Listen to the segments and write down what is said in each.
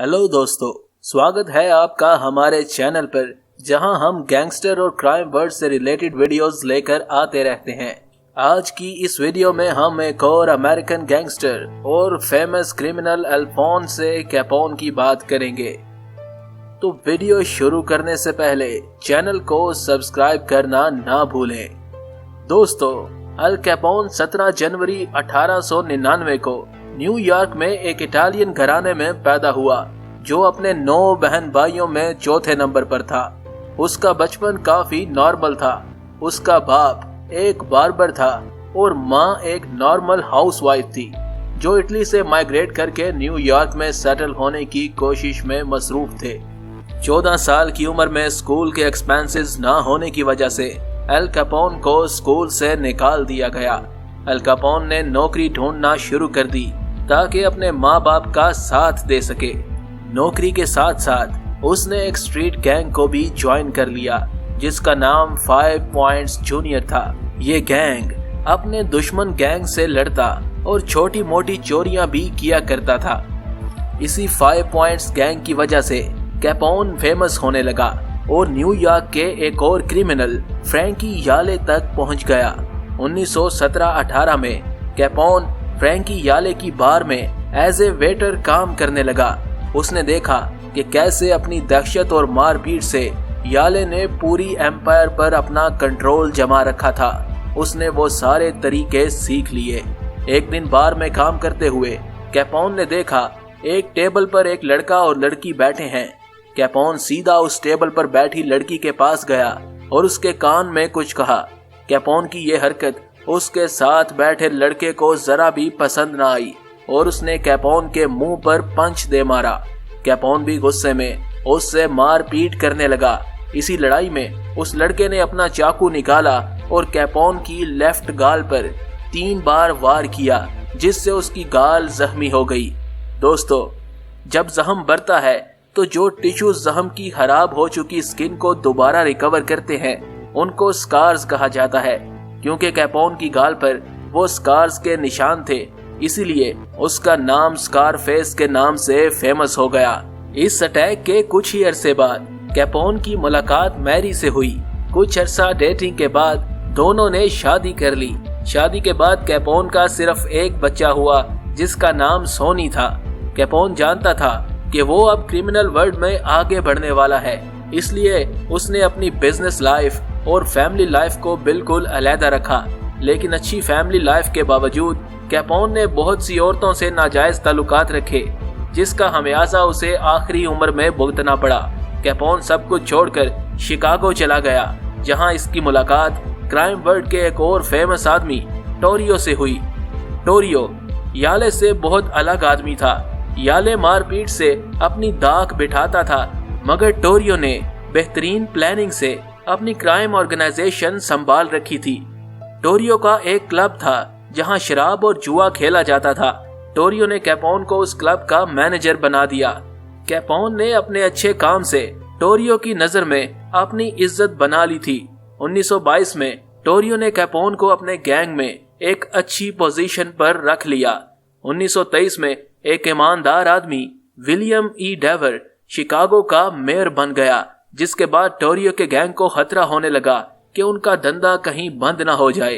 Hello दोस्तों, स्वागत है आपका हमारे चैनल पर, जहां हम गैंगस्टर और क्राइम वर्ड से रिलेटेड वीडियोस लेकर आते रहते हैं। आज की इस वीडियो में हम एक और अमेरिकन गैंगस्टर और फेमस क्रिमिनल अल्फोंसो कैपोन की बात करेंगे। तो वीडियो शुरू करने से पहले चैनल को सब्सक्राइब करना ना भूलें। दोस्तों, अल कैपोन 17 जनवरी 1899 को न्यूयॉर्क में एक इटालियन घराने में पैदा हुआ जो अपने 9 बहन भाइयों में चौथे नंबर पर था। उसका बचपन काफी नॉर्मल था। उसका बाप एक बार्बर था और माँ एक नॉर्मल हाउसवाइफ थी जो इटली से माइग्रेट करके न्यूयॉर्क में सेटल होने की कोशिश में मसरूफ थे। 14 साल की उम्र में स्कूल के एक्सपेंसेस ना होने की वजह से अल कैपोन को स्कूल से निकाल दिया गया। अल कैपोन ने नौकरी ढूंढना शुरू कर दी ताकि अपने माँ बाप का साथ दे सके। नौकरी के साथ साथ उसने एक स्ट्रीट गैंग को भी ज्वाइन कर लिया जिसका नाम 5 पॉइंट्स जूनियर था। ये गैंग अपने दुश्मन गैंग से लड़ता और छोटी मोटी चोरियां भी किया करता था। इसी 5 पॉइंट्स गैंग की वजह से कैपोन फेमस होने लगा और न्यूयॉर्क के एक और क्रिमिनल फ्रैंकी याले तक पहुंच गया। 1917-18 में कैपोन फ्रैंकी याले की बार में एज ए वेटर काम करने लगा। उसने देखा कि कैसे अपनी दहशत और मारपीट से याले ने पूरी एम्पायर पर अपना कंट्रोल जमा रखा था। उसने वो सारे तरीके सीख लिए। एक दिन बार में काम करते हुए कैपोन ने देखा एक टेबल पर एक लड़का और लड़की बैठे हैं। कैपोन सीधा उस टेबल पर बैठी लड़की के पास गया और उसके कान में कुछ कहा। कैपोन की ये हरकत उसके साथ बैठे लड़के को जरा भी पसंद न आई और उसने कैपोन के मुंह पर पंच दे मारा। कैपोन भी गुस्से में उससे मारपीट करने लगा। इसी लड़ाई में उस लड़के ने अपना चाकू निकाला और कैपोन की लेफ्ट गाल पर 3 बार वार किया जिससे उसकी गाल जख्मी हो गई। दोस्तों, जब जख्म बढ़ता है तो जो टिश्यू जख्म की खराब हो चुकी स्किन को दोबारा रिकवर करते हैं उनको स्कार्स कहा जाता है। क्योंकि कैपोन की गाल पर वो स्कार्स के निशान थे, इसीलिए उसका नाम स्कारफेस के नाम से फेमस हो गया। इस अटैक के कुछ ही अरसे बाद कैपोन की मुलाकात मैरी से हुई। कुछ अरसा डेटिंग के बाद दोनों ने शादी कर ली। शादी के बाद कैपोन का सिर्फ एक बच्चा हुआ जिसका नाम सोनी था। कैपोन जानता था कि वो अब क्रिमिनल वर्ल्ड में आगे बढ़ने वाला है, इसलिए उसने अपनी बिजनेस लाइफ और फैमिली लाइफ को बिल्कुल अलहदा रखा। लेकिन अच्छी फैमिली लाइफ के बावजूद कैपोन ने बहुत सी औरतों से नाजायज ताल्लुकात रखे जिसका हमेयाजा उसे आखिरी उम्र में भुगतना पड़ा। कैपोन सब कुछ छोड़कर शिकागो चला गया जहां इसकी मुलाकात क्राइम वर्ल्ड के एक और फेमस आदमी टोरियो से हुई। टोरियो याले से बहुत अलग आदमी था। याले मारपीट से अपनी दाग बिठाता था मगर टोरियो ने बेहतरीन प्लानिंग से अपनी क्राइम ऑर्गेनाइजेशन संभाल रखी थी। टोरियो का एक क्लब था जहां शराब और जुआ खेला जाता था। टोरियो ने कैपोन को उस क्लब का मैनेजर बना दिया। कैपोन ने अपने अच्छे काम से टोरियो की नजर में अपनी इज्जत बना ली थी। 1922 में टोरियो ने कैपोन को अपने गैंग में एक अच्छी पोजीशन पर रख लिया। 1923 में एक ईमानदार आदमी विलियम ई डेवर शिकागो का मेयर बन गया, जिसके बाद टोरियो के गैंग को खतरा होने लगा कि उनका धंधा कहीं बंद ना हो जाए।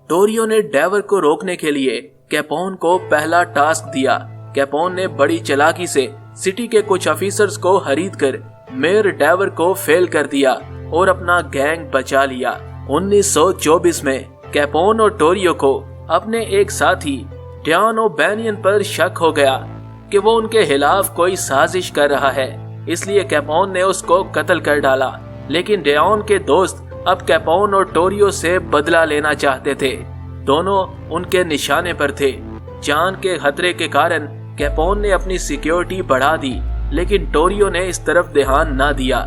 टोरियो ने डेवर को रोकने के लिए कैपोन को पहला टास्क दिया। कैपोन ने बड़ी चालाकी से सिटी के कुछ ऑफिसर्स को खरीद कर मेयर डेवर को फेल कर दिया और अपना गैंग बचा लिया। 1924 में कैपोन और टोरियो को अपने एक साथी डैन ओबेनियन पर शक हो गया कि वो उनके खिलाफ कोई साजिश कर रहा है, इसलिए कैपोन ने उसको कत्ल कर डाला। लेकिन डैन के दोस्त अब कैपोन और टोरियो से बदला लेना चाहते थे। दोनों उनके निशाने पर थे। जान के खतरे के कारण कैपोन ने अपनी सिक्योरिटी बढ़ा दी, लेकिन टोरियो ने इस तरफ ध्यान ना दिया।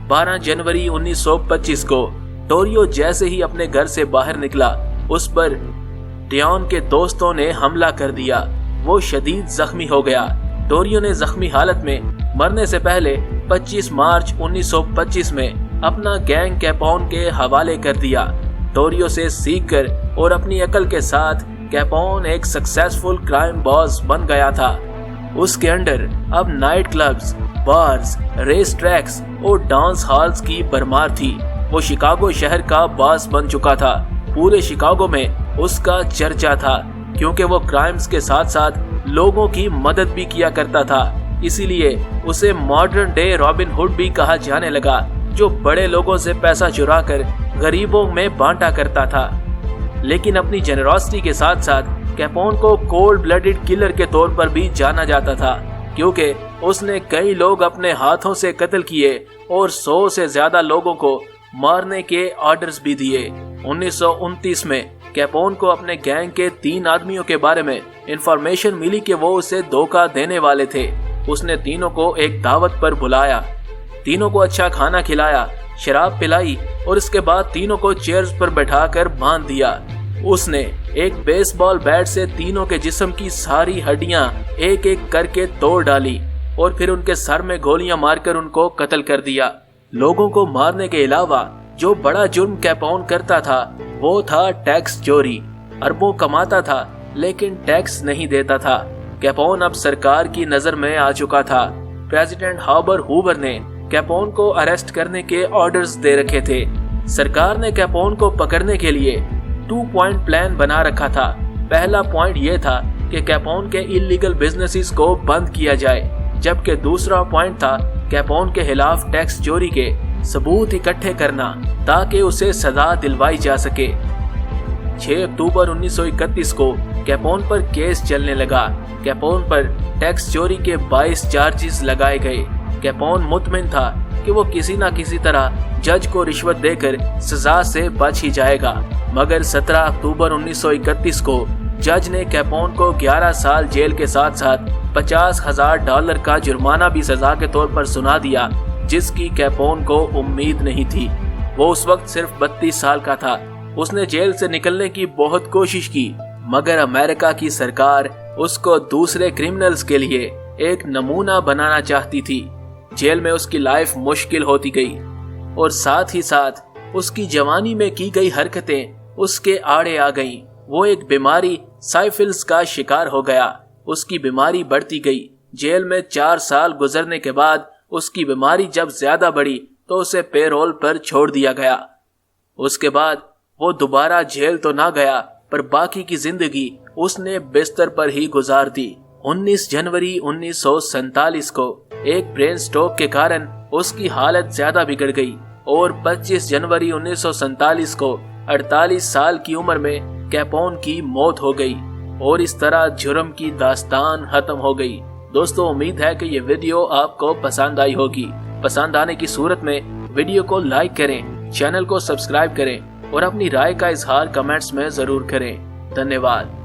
12 जनवरी 1925 को टोरियो जैसे ही अपने घर से बाहर निकला, उस पर डैन के दोस्तों ने हमला कर दिया। वो शदीद जख्मी हो गया। टोरियो ने जख्मी हालत में मरने से पहले 25 मार्च 1925 में अपना गैंग कैपोन के हवाले कर दिया। टोरियो से सीखकर और अपनी अकल के साथ कैपोन एक सक्सेसफुल क्राइम बॉस बन गया था। उसके अंडर अब night clubs, bars, race tracks और डांस हॉल्स की भरमार थी। वो शिकागो शहर का बॉस बन चुका था। पूरे शिकागो में उसका चर्चा था क्योंकि वो क्राइम्स के साथ साथ लोगों की मदद भी किया करता था। इसीलिए उसे मॉडर्न डे रॉबिन हुड भी कहा जाने लगा, जो बड़े लोगों से पैसा चुराकर गरीबों में बांटा करता था। लेकिन अपनी जेनरोसिटी के साथ साथ कैपोन को कोल्ड ब्लडेड किलर के तौर पर भी जाना जाता था, क्योंकि उसने कई लोग अपने हाथों से कत्ल किए और 100 से ज्यादा लोगों को मारने के ऑर्डर्स भी दिए। 1929 में कैपोन को अपने गैंग के 3 आदमियों के बारे में इंफॉर्मेशन मिली कि वो उसे धोखा देने वाले थे। उसने तीनों को एक दावत पर बुलाया, तीनों को अच्छा खाना खिलाया, शराब पिलाई और इसके बाद तीनों को चेयर्स पर बैठाकर बांध दिया। उसने एक बेसबॉल बैट से तीनों के जिस्म की सारी हड्डियां एक एक करके तोड़ डाली और फिर उनके सर में गोलियां मारकर उनको कत्ल कर दिया। लोगों को मारने के अलावा जो बड़ा जुर्म कैपोन करता था वो था टैक्स चोरी। अरबों कमाता था लेकिन टैक्स नहीं देता था। कैपोन अब सरकार की नजर में आ चुका था। प्रेसिडेंट हार्बर हूवर ने कैपोन को अरेस्ट करने के ऑर्डर्स दे रखे थे। सरकार ने कैपोन को पकड़ने के लिए 2 पॉइंट प्लान बना रखा था। पहला पॉइंट ये था कि कैपोन के इलीगल बिजनेसेस को बंद किया जाए, जबकि दूसरा पॉइंट था कैपोन के खिलाफ टैक्स चोरी के सबूत इकट्ठे करना ताकि उसे सजा दिलवाई जा सके। 6 अक्टूबर 1931 को कैपोन पर केस चलने लगा। कैपोन पर टैक्स चोरी के 22 चार्जेस लगाए गए। कैपोन मुतमिन था कि वो किसी न किसी तरह जज को रिश्वत देकर सजा से बच ही जाएगा, मगर 17 अक्टूबर 1931 को जज ने कैपोन को 11 साल जेल के साथ साथ $50,000 का जुर्माना भी सजा के तौर पर सुना दिया, जिसकी कैपोन को उम्मीद नहीं थी। वो उस वक्त सिर्फ 32 साल का था। उसने जेल से निकलने की बहुत कोशिश की, मगर अमेरिका की सरकार उसको दूसरे क्रिमिनल्स के लिए एक नमूना बनाना चाहती थी। जेल में उसकी लाइफ मुश्किल होती गई और साथ ही साथ उसकी जवानी में की गई हरकतें उसके आड़े आ गईं। वो एक बीमारी साइफिल्स का शिकार हो गया। उसकी बीमारी बढ़ती गई। जेल में 4 साल गुजरने के बाद उसकी बीमारी जब ज्यादा बढ़ी तो उसे पेरोल पर छोड़ दिया गया। उसके बाद वो दोबारा जेल तो ना गया, पर बाकी की जिंदगी उसने बिस्तर पर ही गुजार दी। 19 जनवरी 1947 को एक ब्रेन स्ट्रोक के कारण उसकी हालत ज्यादा बिगड़ गई और 25 जनवरी 1947 को 48 साल की उम्र में कैपोन की मौत हो गई और इस तरह जुर्म की दास्तान खत्म हो गई। दोस्तों, उम्मीद है कि ये वीडियो आपको पसंद आई होगी। पसंद आने की सूरत में वीडियो को लाइक करें, चैनल को सब्सक्राइब करें और अपनी राय का इजहार कमेंट्स में जरूर करें। धन्यवाद।